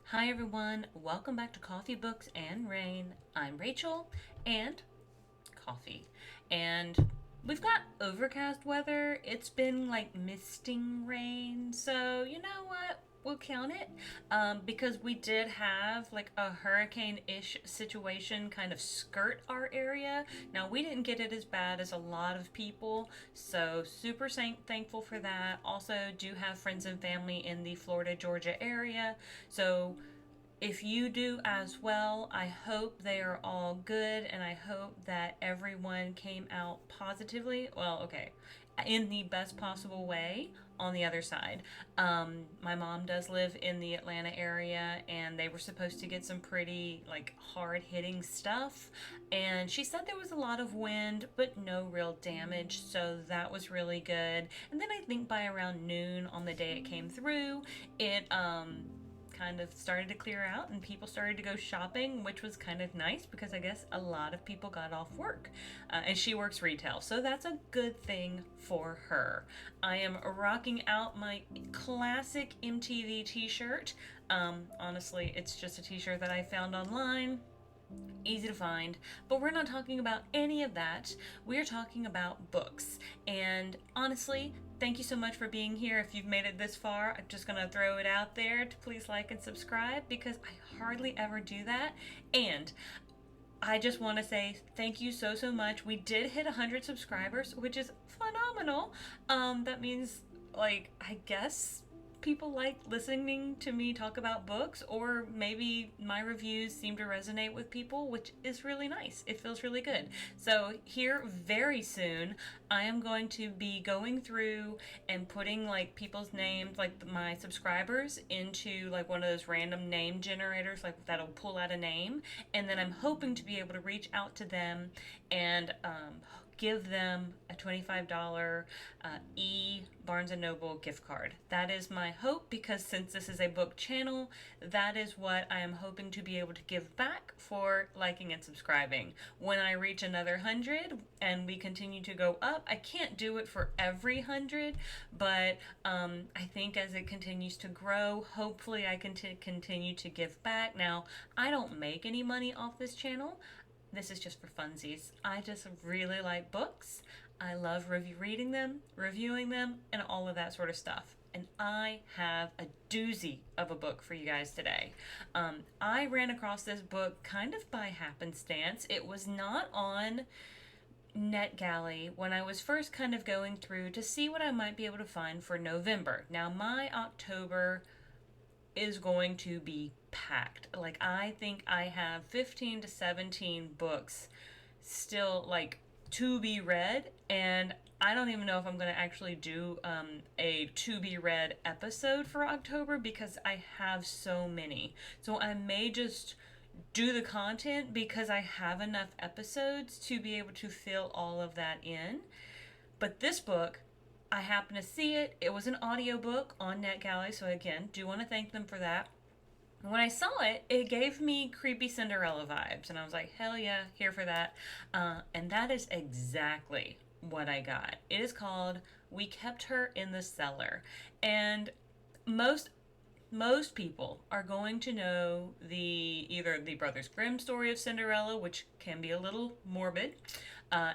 Hi everyone, welcome back to Coffee, Books, and Rain. I'm Rachel, and coffee. And we've got overcast weather. It's been like misting rain, so you know what? We'll count it because we did have like a hurricane-ish situation kind of skirt our area. Now we didn't get it as bad as a lot of people, so super thankful for that. Also do have friends and family in the Florida, Georgia area, so if you do as well, I hope they are all good and I hope that everyone came out positively. Well, okay, in the best possible way on the other side. My mom does live in the Atlanta area and they were supposed to get some pretty like hard hitting stuff. And she said there was a lot of wind, but no real damage. So that was really good. And then I think by around noon on the day it came through, it, kind of started to clear out and people started to go shopping, which was kind of nice because I guess a lot of people got off work. And she works retail, so that's a good thing for her. I am rocking out my classic MTV t-shirt. Honestly, it's just a t-shirt that I found online, easy to find, but we're not talking about any of that. We're talking about books. And honestly, thank you so much for being here. If you've made it this far, I'm just gonna throw it out there to please like and subscribe because I hardly ever do that. And I just want to say thank you so much. We did hit 100 subscribers, which is phenomenal. That means, like, I guess people like listening to me talk about books, or maybe my reviews seem to resonate with people, which is really nice. It feels really good. So here very soon, I am going to be going through and putting like people's names, like my subscribers, into like one of those random name generators, like that'll pull out a name, and then I'm hoping to be able to reach out to them and give them a $25 Barnes & Noble gift card. That is my hope because since this is a book channel, that is what I am hoping to be able to give back for liking and subscribing. When I reach another 100 and we continue to go up, I can't do it for every 100, but I think as it continues to grow, hopefully I can continue to give back. Now, I don't make any money off this channel. This is just for funsies. I just really like books. I love reading them, reviewing them, and all of that sort of stuff. And I have a doozy of a book for you guys today. I ran across this book kind of by happenstance. It was not on NetGalley when I was first kind of going through to see what I might be able to find for November. Now, my October is going to be packed. Like, I think I have 15 to 17 books still, like, to be read, and I don't even know if I'm going to actually do a to be read episode for October because I have so many. So I may just do the content because I have enough episodes to be able to fill all of that in. But this book, I happened to see it. It was an audiobook on NetGalley, so again, do want to thank them for that. When I saw it, it gave me creepy Cinderella vibes, and I was like, hell yeah, here for that. And that is exactly what I got. It is called We Kept Her in the Cellar. And most people are going to know either the Brothers Grimm story of Cinderella, which can be a little morbid,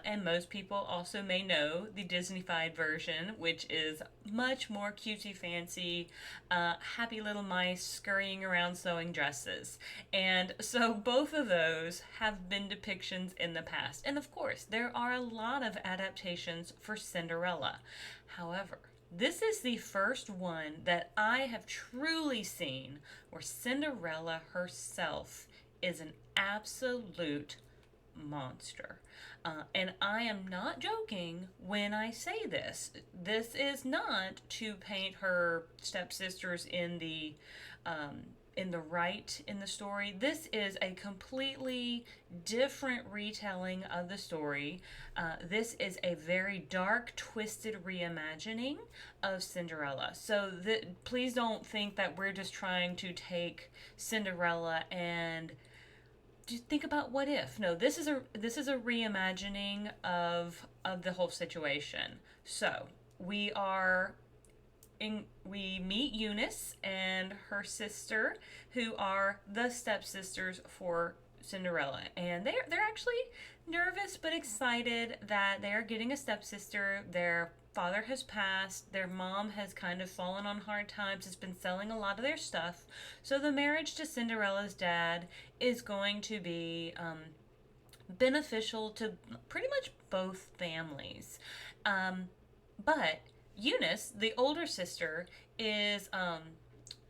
and most people also may know the Disney-fied version, which is much more cutesy fancy, happy little mice scurrying around sewing dresses. And so both of those have been depictions in the past. And of course, there are a lot of adaptations for Cinderella. However, this is the first one that I have truly seen where Cinderella herself is an absolute monster. And I am not joking when I say this. This is not to paint her stepsisters in the right in the story. This is a completely different retelling of the story. This is a very dark, twisted reimagining of Cinderella. So please don't think that we're just trying to take Cinderella and just think about what if. No, this is a reimagining of the whole situation. So we are we meet Eunice and her sister, who are the stepsisters for Cinderella, and they're actually nervous but excited that they are getting a stepsister. Their father has passed. Their mom has kind of fallen on hard times. Has been selling a lot of their stuff, so the marriage to Cinderella's dad is going to be beneficial to pretty much both families. But Eunice, the older sister, is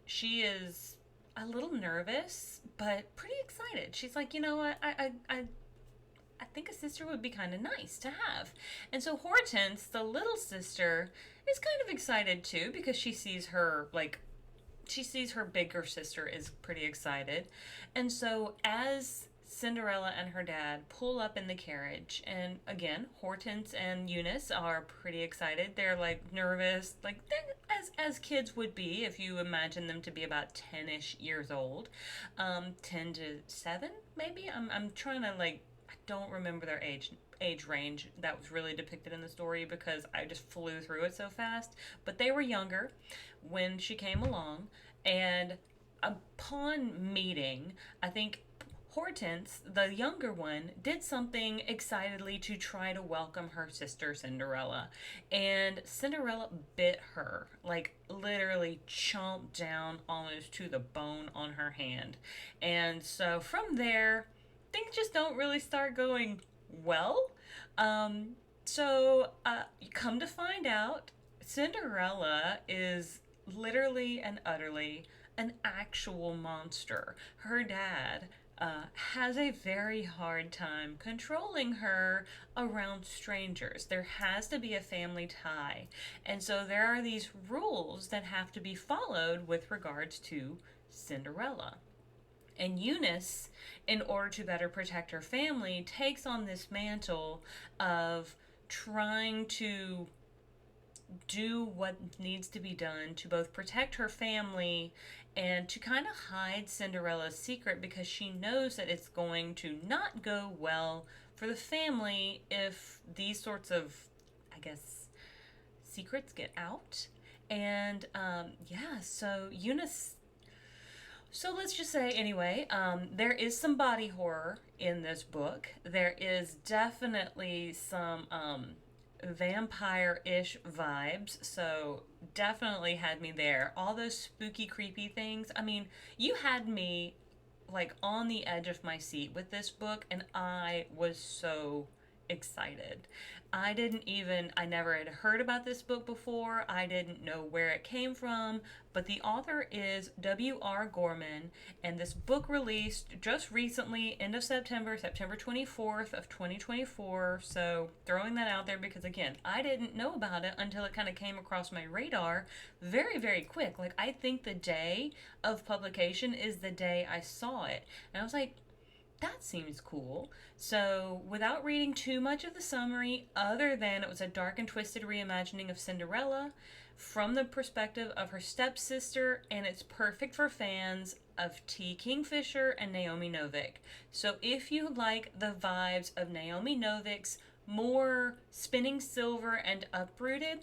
she is a little nervous but pretty excited. She's like, you know what, I think a sister would be kind of nice to have. And so Hortense, the little sister, is kind of excited too because she sees her bigger sister is pretty excited. And so as Cinderella and her dad pull up in the carriage, and again, Hortense and Eunice are pretty excited. They're like nervous, like as kids would be if you imagine them to be about 10ish years old, 10 to 7 maybe. I'm trying to like I don't remember their age range that was really depicted in the story because I just flew through it so fast. But they were younger when she came along, and upon meeting, I think Hortense, the younger one, did something excitedly to try to welcome her sister Cinderella. And Cinderella bit her, like literally chomped down almost to the bone on her hand. And so from there, things just don't really start going well. You come to find out, Cinderella is literally and utterly an actual monster. Her dad has a very hard time controlling her around strangers. There has to be a family tie. And so there are these rules that have to be followed with regards to Cinderella. And Eunice, in order to better protect her family, takes on this mantle of trying to do what needs to be done to both protect her family and to kind of hide Cinderella's secret because she knows that it's going to not go well for the family if these sorts of, I guess, secrets get out. And so Eunice. So let's just say, anyway, there is some body horror in this book. There is definitely some vampire-ish vibes, so definitely had me there. All those spooky, creepy things. I mean, you had me like on the edge of my seat with this book, and I was so excited. I never had heard about this book before. I didn't know where it came from, but the author is W.R. Gorman, and this book released just recently, end of September, September 24th of 2024. So throwing that out there because again, I didn't know about it until it kind of came across my radar very, very quick. Like I think the day of publication is the day I saw it. And I was like, that seems cool. So, without reading too much of the summary, other than it was a dark and twisted reimagining of Cinderella from the perspective of her stepsister, and it's perfect for fans of T. Kingfisher and Naomi Novik. So, if you like the vibes of Naomi Novik's more spinning silver and uprooted,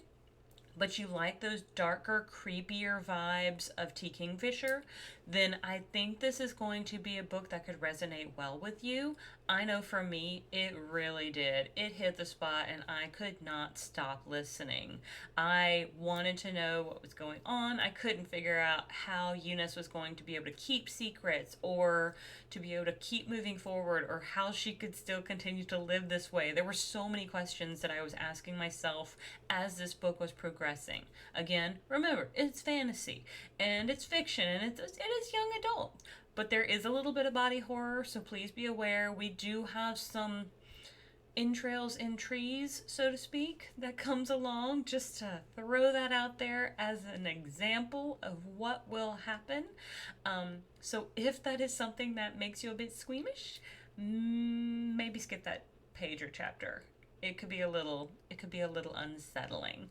but you like those darker, creepier vibes of T. Kingfisher, then I think this is going to be a book that could resonate well with you. I know for me, it really did. It hit the spot and I could not stop listening. I wanted to know what was going on. I couldn't figure out how Eunice was going to be able to keep secrets or to be able to keep moving forward or how she could still continue to live this way. There were so many questions that I was asking myself as this book was progressing. Again, remember, it's fantasy and it's fiction and it is young adult. But there is a little bit of body horror, so please be aware. We do have some entrails in trees, so to speak, that comes along, just to throw that out there as an example of what will happen. So if that is something that makes you a bit squeamish, maybe skip that page or chapter. It could be a little unsettling.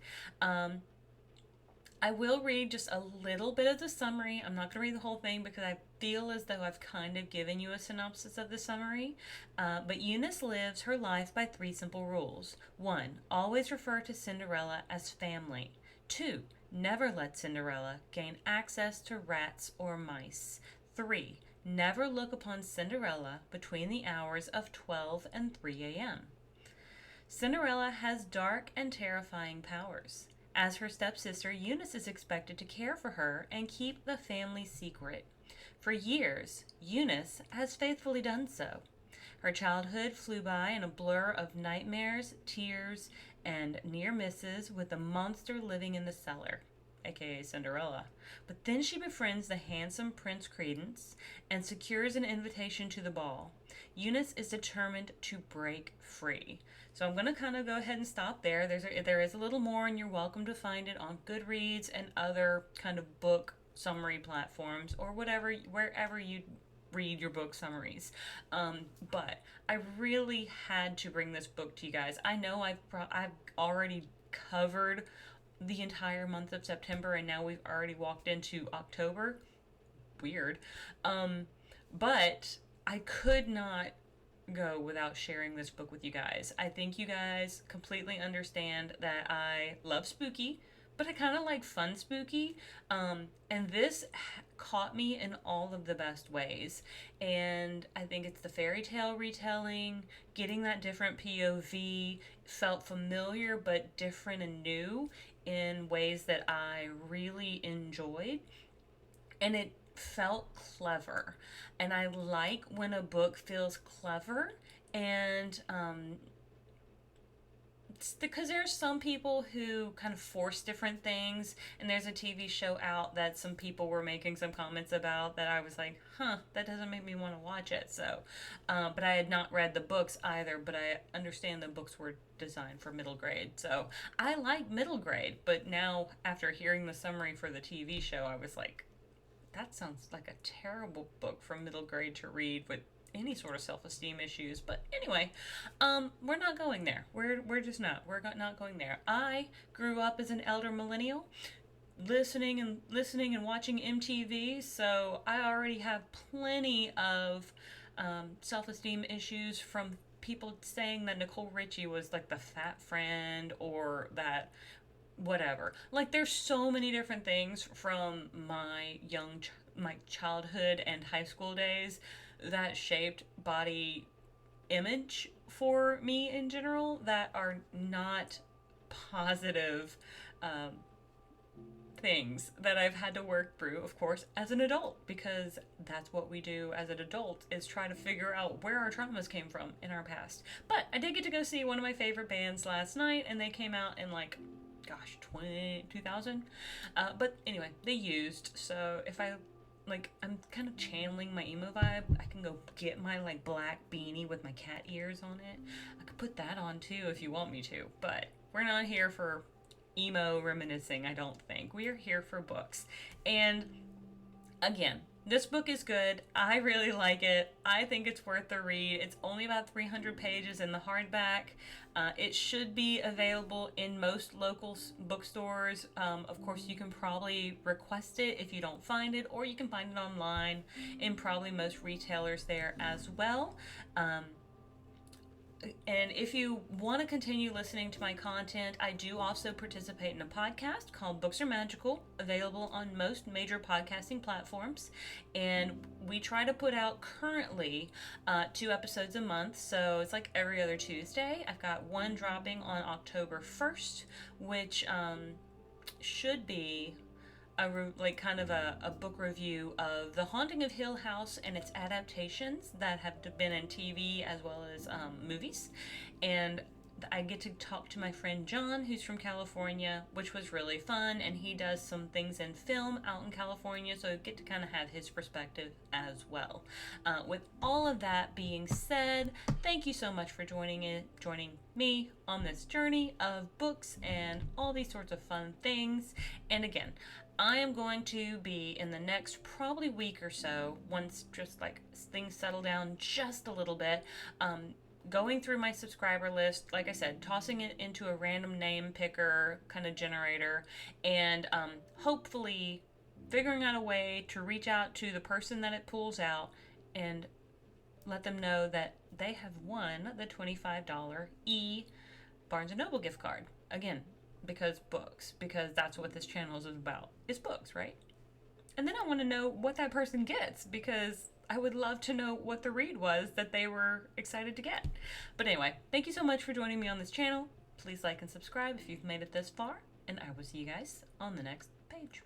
I will read just a little bit of the summary. I'm not going to read the whole thing because I feel as though I've kind of given you a synopsis of the summary. But Eunice lives her life by 3 simple rules. 1. Always refer to Cinderella as family. 2. Never let Cinderella gain access to rats or mice. 3. Never look upon Cinderella between the hours of 12 and 3 a.m. Cinderella has dark and terrifying powers. As her stepsister, Eunice is expected to care for her and keep the family secret. For years, Eunice has faithfully done so. Her childhood flew by in a blur of nightmares, tears, and near misses with the monster living in the cellar, aka Cinderella. But then she befriends the handsome Prince Credence and secures an invitation to the ball. Eunice is determined to break free. So I'm going to kind of go ahead and stop there. There is a little more, and you're welcome to find it on Goodreads and other kind of book summary platforms or whatever, wherever you read your book summaries. But I really had to bring this book to you guys. I know I've already covered the entire month of September, and now we've already walked into October. Weird. But I could not go without sharing this book with you guys. I think you guys completely understand that I love spooky, but I kind of like fun spooky. And this caught me in all of the best ways. And I think it's the fairy tale retelling, getting that different POV, felt familiar but different and new in ways that I really enjoyed. And it felt clever. And I like when a book feels clever, and because there's some people who kind of force different things, and there's a TV show out that some people were making some comments about that I was like, that doesn't make me want to watch it. So, but I had not read the books either, but I understand the books were designed for middle grade. So I like middle grade, but now after hearing the summary for the TV show, I was like, that sounds like a terrible book for middle grade to read with any sort of self-esteem issues. But anyway, we're not going there. We're just not. We're not going there. I grew up as an elder millennial, listening and watching MTV, so I already have plenty of self-esteem issues from people saying that Nicole Richie was like the fat friend, or that whatever. Like, there's so many different things from my childhood and high school days that shaped body image for me in general that are not positive things that I've had to work through, of course, as an adult, because that's what we do as an adult, is try to figure out where our traumas came from in our past. But I did get to go see one of my favorite bands last night, and they came out in 2000. But anyway, they used. So if I'm kind of channeling my emo vibe, I can go get my black beanie with my cat ears on it. I could put that on too if you want me to. But we're not here for emo reminiscing, I don't think. We are here for books. And again, this book is good. I really like it. I think it's worth the read. It's only about 300 pages in the hardback. It should be available in most local bookstores. Of course, you can probably request it if you don't find it, or you can find it online in probably most retailers there as well. And if you want to continue listening to my content, I do also participate in a podcast called Books Are Magical, available on most major podcasting platforms. And we try to put out currently 2 episodes a month, so it's like every other Tuesday. I've got one dropping on October 1st, which should be a book review of The Haunting of Hill House and its adaptations that have been in TV as well as movies. And I get to talk to my friend John, who's from California, which was really fun, and he does some things in film out in California, so I get to kind of have his perspective as well. With all of that being said, thank you so much for joining me on this journey of books and all these sorts of fun things. And again, I am going to be, in the next probably week or so, once just things settle down just a little bit, going through my subscriber list, like I said, tossing it into a random name picker kind of generator, and hopefully figuring out a way to reach out to the person that it pulls out and let them know that they have won the $25 Barnes & Noble gift card. Again, because that's what this channel is about. It's books, right? And then I want to know what that person gets, because I would love to know what the read was that they were excited to get. But anyway, thank you so much for joining me on this channel. Please like and subscribe if you've made it this far, and I will see you guys on the next page.